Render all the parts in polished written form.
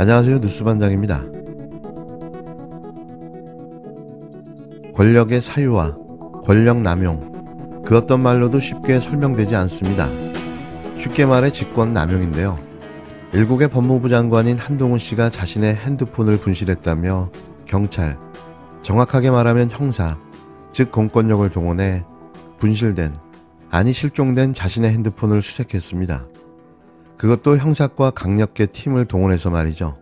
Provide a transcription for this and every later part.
안녕하세요. 뉴스반장입니다. 권력의 사유와 권력 남용, 그 어떤 말로도 쉽게 설명되지 않습니다. 쉽게 말해 직권 남용인데요. 일국의 법무부 장관인 한동훈 씨가 자신의 핸드폰을 분실했다며 경찰, 정확하게 말하면 형사, 즉 공권력을 동원해 분실된, 아니 실종된 자신의 핸드폰을 수색했습니다. 그것도 형사과 강력계 팀을 동원해서 말이죠.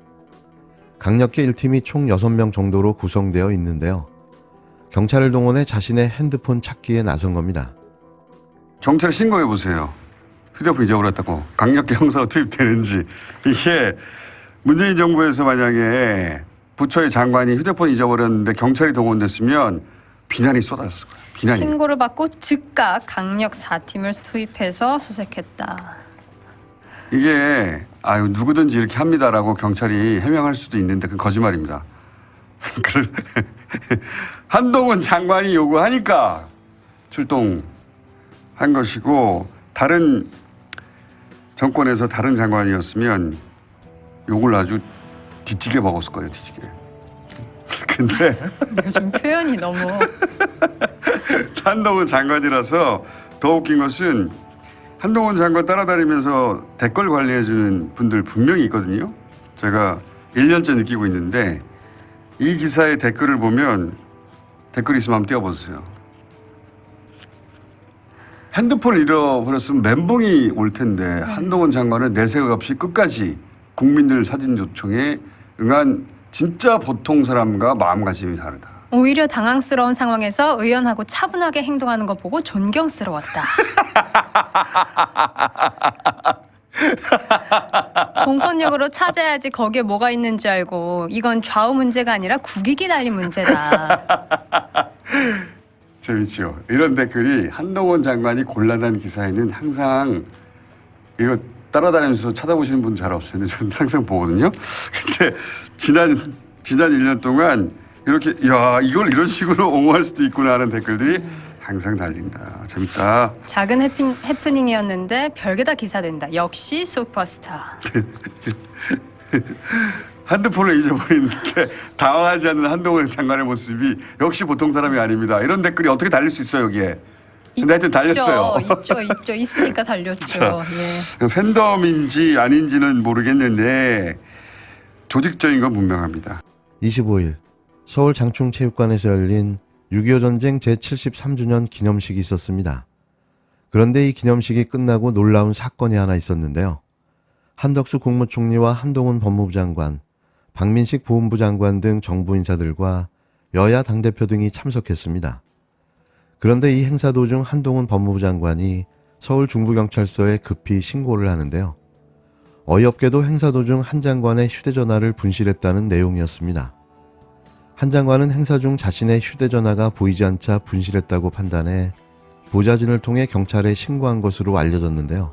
강력계 1팀이 총 6명 정도로 구성되어 있는데요. 경찰을 동원해 자신의 핸드폰 찾기에 나선 겁니다. 경찰에 신고해보세요. 휴대폰 잊어버렸다고. 강력계 형사가 투입되는지. 이게 문재인 정부에서 만약에 부처의 장관이 휴대폰 잊어버렸는데 경찰이 동원됐으면 비난이 쏟아졌을 거예요. 비난이. 신고를 받고 즉각 강력 4팀을 투입해서 수색했다. 이게 누구든지 이렇게 합니다라고 경찰이 해명할 수도 있는데 그건 거짓말입니다. 한동훈 장관이 요구하니까 출동한 것이고, 다른 정권에서 다른 장관이었으면 욕을 아주 뒤지게 먹었을 거예요. 뒤지게. 근데 요즘 표현이 너무 한동훈 장관이라서 더 웃긴 것은 한동훈 장관 따라다니면서 댓글 관리해주는 분들 분명히 있거든요. 제가 1년째 느끼고 있는데 이 기사의 댓글을 보면, 댓글 있으면 한번 띄워보세요. 핸드폰을 잃어버렸으면 멘붕이 올 텐데 한동훈 장관은 내색 없이 끝까지 국민들 사진 요청에 응한 진짜 보통 사람과 마음가짐이 다르다. 오히려 당황스러운 상황에서 의연하고 차분하게 행동하는 거 보고 존경스러웠다. 공권력으로 찾아야지 거기에 뭐가 있는지 알고 이건 좌우 문제가 아니라 국익이 달린 문제다. 재밌죠. 이런 댓글이 한동훈 장관이 곤란한 기사에는 항상 이거 따라다니면서 찾아보시는 분 잘 없어요. 근데 저는 항상 보거든요. 근데 지난 1년 동안 이렇게 이걸 이런 식으로 옹호할 수도 있구나 하는 댓글들이 항상 달린다. 재밌다. 작은 해프닝이었는데 별게 다 기사된다. 역시 슈퍼스타. 핸드폰을 잊어버리는데 당황하지 않는 한동훈 장관의 모습이 역시 보통 사람이 아닙니다. 이런 댓글이 어떻게 달릴 수 있어요, 여기에. 근데 하여튼 달렸어요. 있죠. 있으니까 달렸죠. 예. 팬덤인지 아닌지는 모르겠는데 조직적인 건 분명합니다. 25일 서울 장충체육관에서 열린 6.25 전쟁 제73주년 기념식이 있었습니다. 그런데 이 기념식이 끝나고 놀라운 사건이 하나 있었는데요. 한덕수 국무총리와 한동훈 법무부 장관, 박민식 보훈부 장관 등 정부 인사들과 여야 당대표 등이 참석했습니다. 그런데 이 행사 도중 한동훈 법무부 장관이 서울 중부경찰서에 급히 신고를 하는데요. 어이없게도 행사 도중 한 장관의 휴대전화를 분실했다는 내용이었습니다. 한 장관은 행사 중 자신의 휴대전화가 보이지 않자 분실했다고 판단해 보좌진을 통해 경찰에 신고한 것으로 알려졌는데요.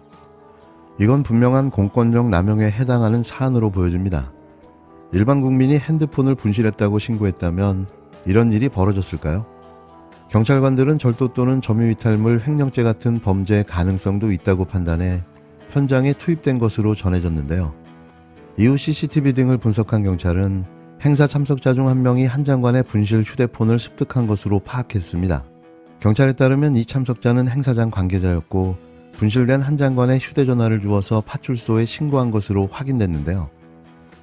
이건 분명한 공권력 남용에 해당하는 사안으로 보여집니다. 일반 국민이 핸드폰을 분실했다고 신고했다면 이런 일이 벌어졌을까요? 경찰관들은 절도 또는 점유이탈물 횡령죄 같은 범죄 가능성도 있다고 판단해 현장에 투입된 것으로 전해졌는데요. 이후 CCTV 등을 분석한 경찰은 행사 참석자 중 한 명이 한 장관의 분실 휴대폰을 습득한 것으로 파악했습니다. 경찰에 따르면 이 참석자는 행사장 관계자였고 분실된 한 장관의 휴대전화를 주워서 파출소에 신고한 것으로 확인됐는데요.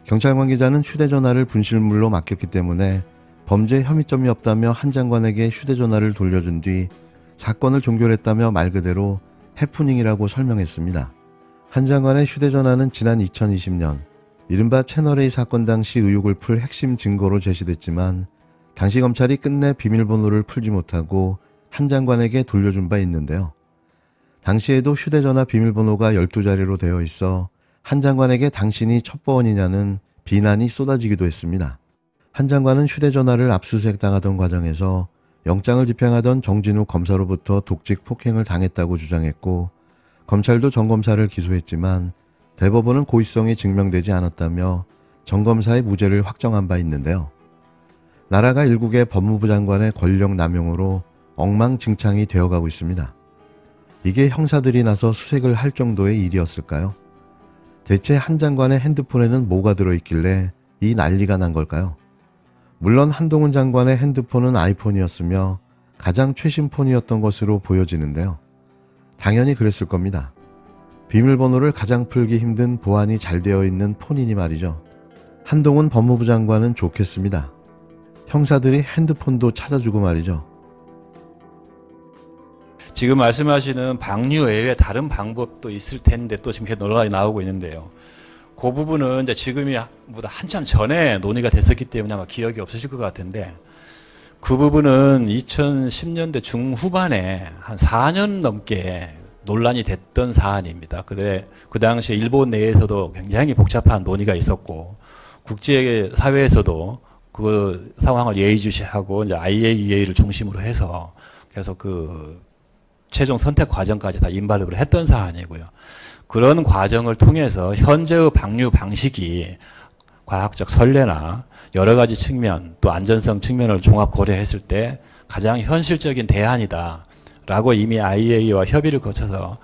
경찰 관계자는 휴대전화를 분실물로 맡겼기 때문에 범죄 혐의점이 없다며 한 장관에게 휴대전화를 돌려준 뒤 사건을 종결했다며 말 그대로 해프닝이라고 설명했습니다. 한 장관의 휴대전화는 지난 2020년 이른바 채널A 사건 당시 의혹을 풀 핵심 증거로 제시됐지만 당시 검찰이 끝내 비밀번호를 풀지 못하고 한 장관에게 돌려준 바 있는데요. 당시에도 휴대전화 비밀번호가 12자리로 되어 있어 한 장관에게 당신이 첩보원이냐는 비난이 쏟아지기도 했습니다. 한 장관은 휴대전화를 압수수색 당하던 과정에서 영장을 집행하던 정진우 검사로부터 독직 폭행을 당했다고 주장했고 검찰도 정 검사를 기소했지만 대법원은 고의성이 증명되지 않았다며 정 검사의 무죄를 확정한 바 있는데요. 나라가 일국의 법무부 장관의 권력 남용으로 엉망진창이 되어가고 있습니다. 이게 형사들이 나서 수색을 할 정도의 일이었을까요? 대체 한 장관의 핸드폰에는 뭐가 들어있길래 이 난리가 난 걸까요? 물론 한동훈 장관의 핸드폰은 아이폰이었으며 가장 최신 폰이었던 것으로 보여지는데요. 당연히 그랬을 겁니다. 비밀번호를 가장 풀기 힘든 보안이 잘 되어 있는 폰이니 말이죠. 한동훈 법무부 장관은 좋겠습니다. 형사들이 핸드폰도 찾아주고 말이죠. 지금 말씀하시는 방류 외에 다른 방법도 있을 텐데 또 지금 계속 논란이 나오고 있는데요. 그 부분은 이제 지금이 보다 한참 전에 논의가 됐었기 때문에 아마 기억이 없으실 것 같은데, 그 부분은 2010년대 중후반에 한 4년 넘게 논란이 됐던 사안입니다. 근데 그 당시에 일본 내에서도 굉장히 복잡한 논의가 있었고, 국제 사회에서도 그 상황을 예의주시하고 이제 IAEA를 중심으로 해서 계속 그 최종 선택 과정까지 다 인발급을 했던 사안이고요. 그런 과정을 통해서 현재의 방류 방식이 과학적 선례나 여러 가지 측면 또 안전성 측면을 종합 고려했을 때 가장 현실적인 대안이다라고 이미 IAEA와 협의를 거쳐서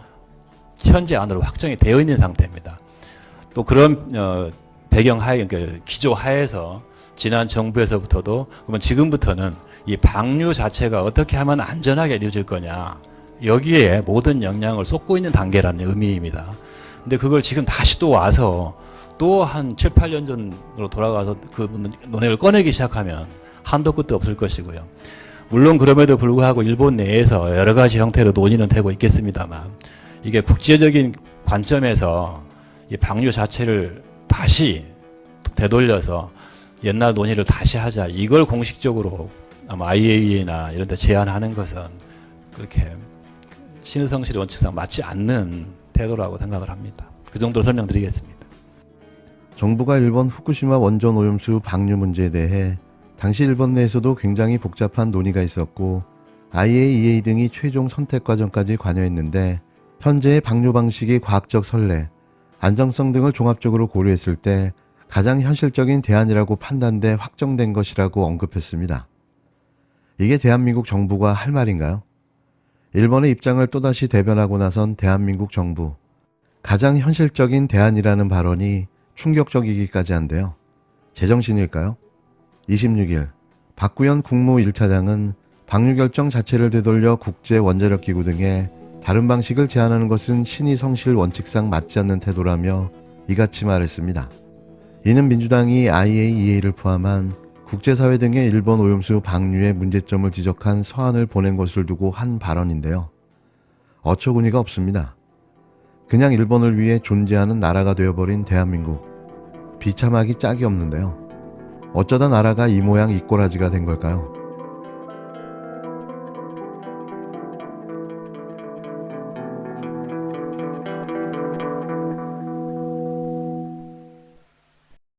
현재 안으로 확정이 되어 있는 상태입니다. 또 그런 배경 하에, 그러니까 기조 하에서 지난 정부에서부터도 그러면 지금부터는 이 방류 자체가 어떻게 하면 안전하게 이루어질 거냐, 여기에 모든 역량을 쏟고 있는 단계라는 의미입니다. 근데 그걸 지금 다시 또 와서 또 한 7, 8년 전으로 돌아가서 그 논의를 꺼내기 시작하면 한도 끝도 없을 것이고요. 물론 그럼에도 불구하고 일본 내에서 여러 가지 형태로 논의는 되고 있겠습니다만, 이게 국제적인 관점에서 이 방류 자체를 다시 되돌려서 옛날 논의를 다시 하자, 이걸 공식적으로 아마 IAEA나 이런 데 제안하는 것은 그렇게 신의성실의 원칙상 맞지 않는 태도라고 생각을 합니다. 그 정도로 설명드리겠습니다. 정부가 일본 후쿠시마 원전 오염수 방류 문제에 대해 당시 일본 내에서도 굉장히 복잡한 논의가 있었고 IAEA 등이 최종 선택 과정까지 관여했는데, 현재의 방류 방식이 과학적 선례, 안정성 등을 종합적으로 고려했을 때 가장 현실적인 대안이라고 판단돼 확정된 것이라고 언급했습니다. 이게 대한민국 정부가 할 말인가요? 일본의 입장을 또다시 대변하고 나선 대한민국 정부. 가장 현실적인 대안이라는 발언이 충격적이기까지 한데요. 제정신일까요? 26일 박구현 국무 1차장은 방류 결정 자체를 되돌려 국제원자력기구 등에 다른 방식을 제안하는 것은 신의성실 원칙상 맞지 않는 태도라며 이같이 말했습니다. 이는 민주당이 IAEA를 포함한 국제사회 등의 일본 오염수 방류의 문제점을 지적한 서한을 보낸 것을 두고 한 발언인데요. 어처구니가 없습니다. 그냥 일본을 위해 존재하는 나라가 되어버린 대한민국. 비참하기 짝이 없는데요. 어쩌다 나라가 이 모양 이 꼬라지가 된 걸까요?